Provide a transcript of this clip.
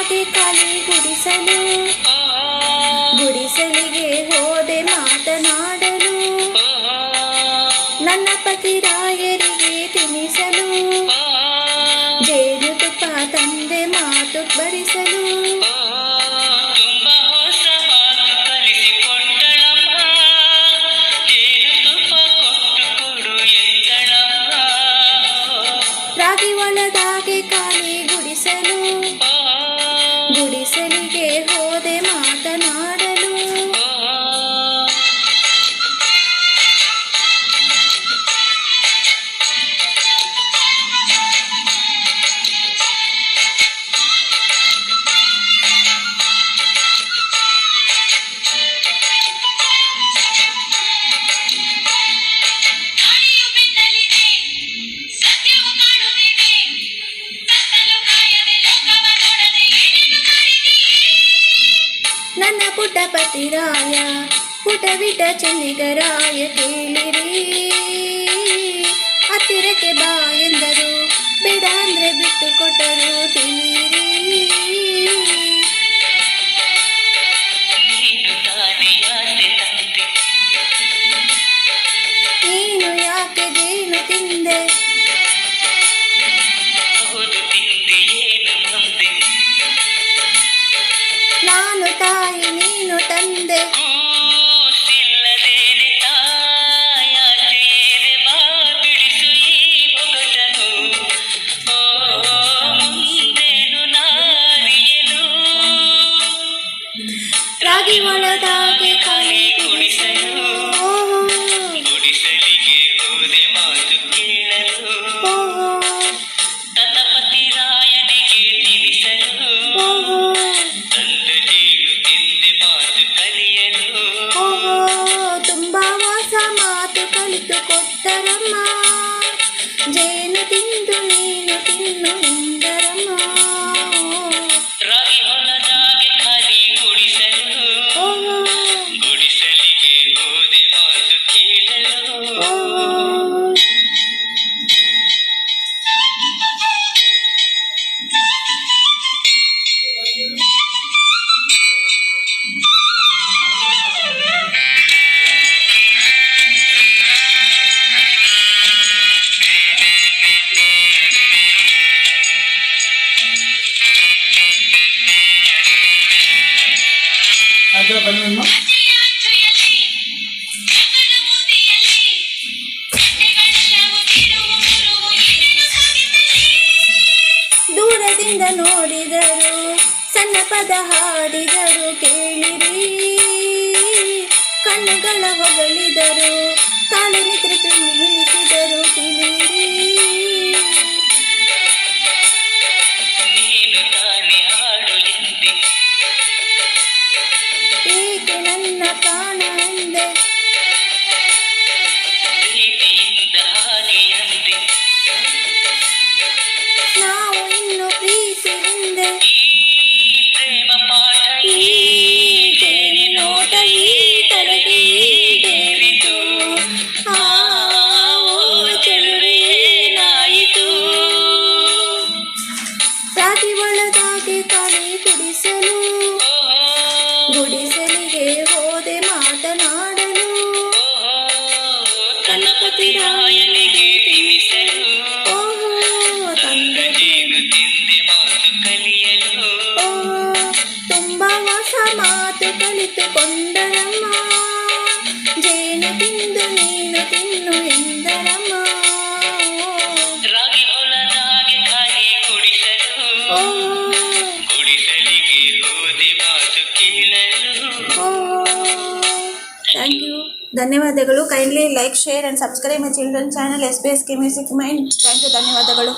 ಹೊಲದಾಗೆ ಖಾಲಿ ಗುಡಿಸಲು, ಗುಡಿಸಲಿಗೆ ಹೋದೆ ಮಾತನಾಡಲು, ನನ್ನ ಪತಿರಾಯರಿಗೆ ತಿನಿಸಲು, ಜೇನುತುಪ್ಪ ತಂದೆ ಮಾತು ಬರಿಸಲು. ರಾಗಿ ಹೊಲದಾಗೆ ಖಾಲಿ ಗುಡಿಸಲು, ಗುಡಿಸಲಿಗೆ ಹೋದೆ ಮಾತನಾಡಲು, ನನ್ನ ಪುಟ್ಟ ಪತಿರಾಯ ಪುಟವಿಟ ಚೆನ್ನಿಗರಾಯ ಕೇಳಿರಿ, ಹತ್ತಿರಕ್ಕೆ ಬಾ ಎಂದರು, ಬೇಡ ಅಂದ್ರೆ ಬಿಟ್ಟು ಕೊಟ್ಟರು ತಿಳಿರಿ. ನೀನು ಯಾಕೆ ಜೇನು ತಿಂದೆ, ನಾನು ತಾಯಿ ನೀನು ತಂದೆ, ರಾಗಿ ಹೊಲದಾಗೆ ಖಾಲಿ ಗುಡಿಸಲು, ಗುಡಿಸಲಿಗೆ ಹೋದೆ ಮಾತು ಕೇಳಲು, ತನ್ನ ಪತಿರಾಯನಿಗೆ ತಿಳಿಸಲು, ತಂದ ಜೇನು ತಿಂದೆ ಮಾತು ಕಲಿಯಲು. ತುಂಬಾ ಹೊಸ ಮಾತು ಕಲಿತು ಕೊಟ್ಟರಮ್ಮ, ಜೇನು ತಿಂದು ನೀನು ತಿನ್ನು ಎಂದರಮ್ಮ. ರಾಗಿ ಹೊಲದಾಗೆ ಖಾಲಿ ಗುಡಿಸಲು, ಗುಡಿಸಲಿಗೆ ಹೋದೆ ಮಾತು ಕೇಳಲು. ದೂರದಿಂದ ನೋಡಿದರು, ಸಣ್ಣ ಪದ ಹಾಡಿದರು ಕೇಳಿರಿ, ಕಣ್ಣುಗಳ ಹೊಗಳಿದರು, ತಾಳೆ ನಿದ್ರೆ ತಿಳಿಸಿದರು ತಿಳಿರಿ. ನೀನು ತಾನೇ ಹಾಡು ಎಂದೆ, ಏಕೆ ನನ್ನ ಪ್ರಾಣ ಎಂದೆ, ಪ್ರೀತಿಯಿಂದ ಹಾಗೆ ಎಂದೆ, ನಾವು ಇನ್ನು ಪ್ರೀತಿ ಹಿಂದೆ. ಈ ಪ್ರೇಮ ಪಾಠ ಈ ಕೇಳಿ ನೋಟ ಈ ತಲೆಗೆ ದೇವಿತು, ಚೆಲುವೇನಾಯಿತು. ರಾಗಿ ಹೊಲದಾಗೆ ಖಾಲಿ ಗುಡಿಸಲು, ಗುಡಿಸಲಿಗೆ ಹೋದೆ ಮಾತನಾಡಲು, ತನ್ನ ಪತಿರಾಯನಿಗೆ ತಿಳಿಸಲು, ತಂದ ಜೇನು ತಿಂದೆ ಮಾತು ಕಲಿಯಲು. ತುಂಬಾ ಹೊಸ ಮಾತು ಕಲಿತುಕೊಂಡರಮ್ಮ, ಜೇನು ತಿಂದು ನೀನು ತಿನ್ನು ಎಂದರಮ್ಮ. ರಾಗಿ ಹೊಲದಾಗೆ ಖಾಲಿ ಗುಡಿಸಲು, ಗುಡಿಸಲಿಗೆ ಹೋದೆ ಮಾತು ಕೇಳಲು. ಥ್ಯಾಂಕ್ ಯು, ಧನ್ಯವಾದಗಳು. Kindly like, share and subscribe my children channel SBS Music Mind. Thank you, ಧನ್ಯವಾದಗಳು.